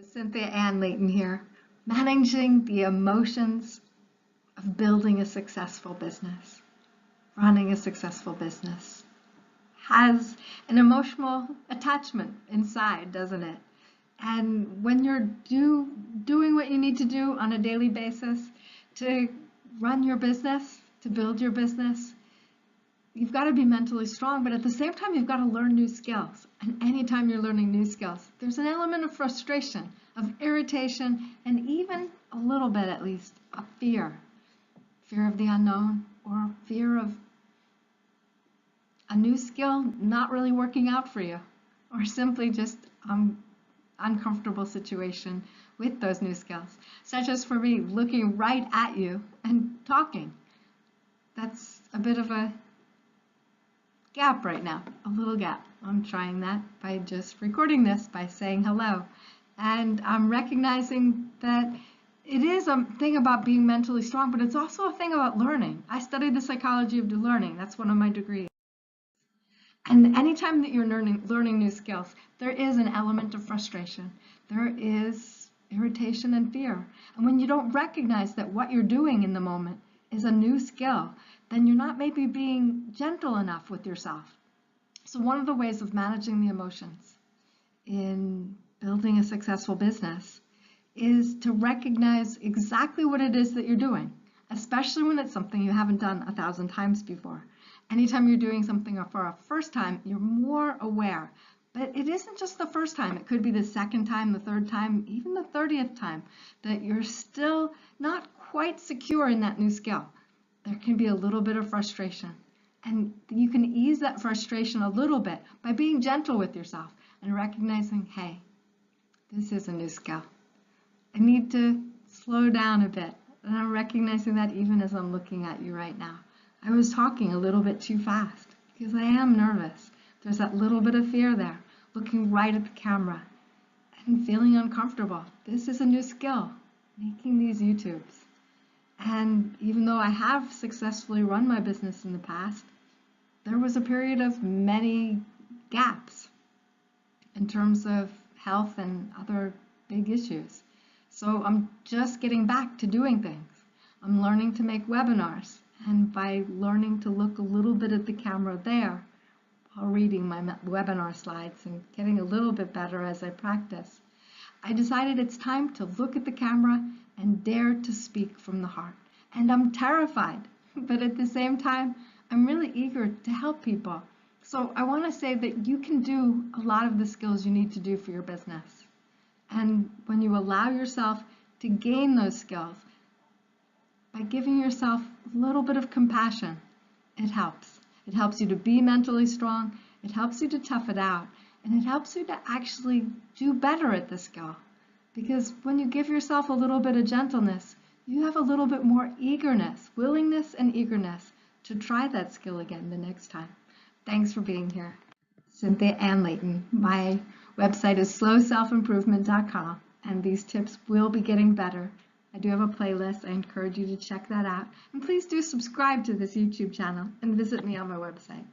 Cynthia Ann Leighton here, managing the emotions of building a successful business. Running a successful business has an emotional attachment inside, doesn't it? And when you're doing what you need to do on a daily basis to run your business, to build your business, you've got to be mentally strong, but at the same time, you've got to learn new skills. And anytime you're learning new skills, there's an element of frustration, of irritation, and even a little bit, at least, of fear. Fear of the unknown, or fear of a new skill not really working out for you, or simply just uncomfortable situation with those new skills, such as for me, looking right at you and talking. That's a bit of a gap right now, a little gap. I'm trying that by just recording this, by saying hello. And I'm recognizing that it is a thing about being mentally strong, but it's also a thing about learning. I studied the psychology of learning. That's one of my degrees. And anytime that you're learning new skills, there is an element of frustration. There is irritation and fear. And when you don't recognize that what you're doing in the moment is a new skill, then you're not maybe being gentle enough with yourself. So one of the ways of managing the emotions in building a successful business is to recognize exactly what it is that you're doing, especially when it's something you haven't done 1,000 times before. Anytime you're doing something for a first time, you're more aware. But it isn't just the first time. It could be the second time, the third time, even the 30th time that you're still not quite secure in that new skill. There can be a little bit of frustration. And you can ease that frustration a little bit by being gentle with yourself and recognizing, hey, this is a new skill. I need to slow down a bit. And I'm recognizing that even as I'm looking at you right now. I was talking a little bit too fast because I am nervous. There's that little bit of fear there, looking right at the camera and feeling uncomfortable. This is a new skill, making these YouTubes. And even though I have successfully run my business in the past, there was a period of many gaps in terms of health and other big issues. So I'm just getting back to doing things. I'm learning to make webinars, and by learning to look a little bit at the camera there while reading my webinar slides and getting a little bit better as I practice, I decided it's time to look at the camera and dare to speak from the heart. And I'm terrified, but at the same time, I'm really eager to help people. So I want to say that you can do a lot of the skills you need to do for your business. And when you allow yourself to gain those skills, by giving yourself a little bit of compassion, it helps. It helps you to be mentally strong, it helps you to tough it out, and it helps you to actually do better at the skill. Because when you give yourself a little bit of gentleness, you have a little bit more eagerness, willingness and eagerness to try that skill again the next time. Thanks for being here. Cynthia Ann Leighton. My website is slowselfimprovement.com, and these tips will be getting better. I do have a playlist. I encourage you to check that out. And please do subscribe to this YouTube channel and visit me on my website.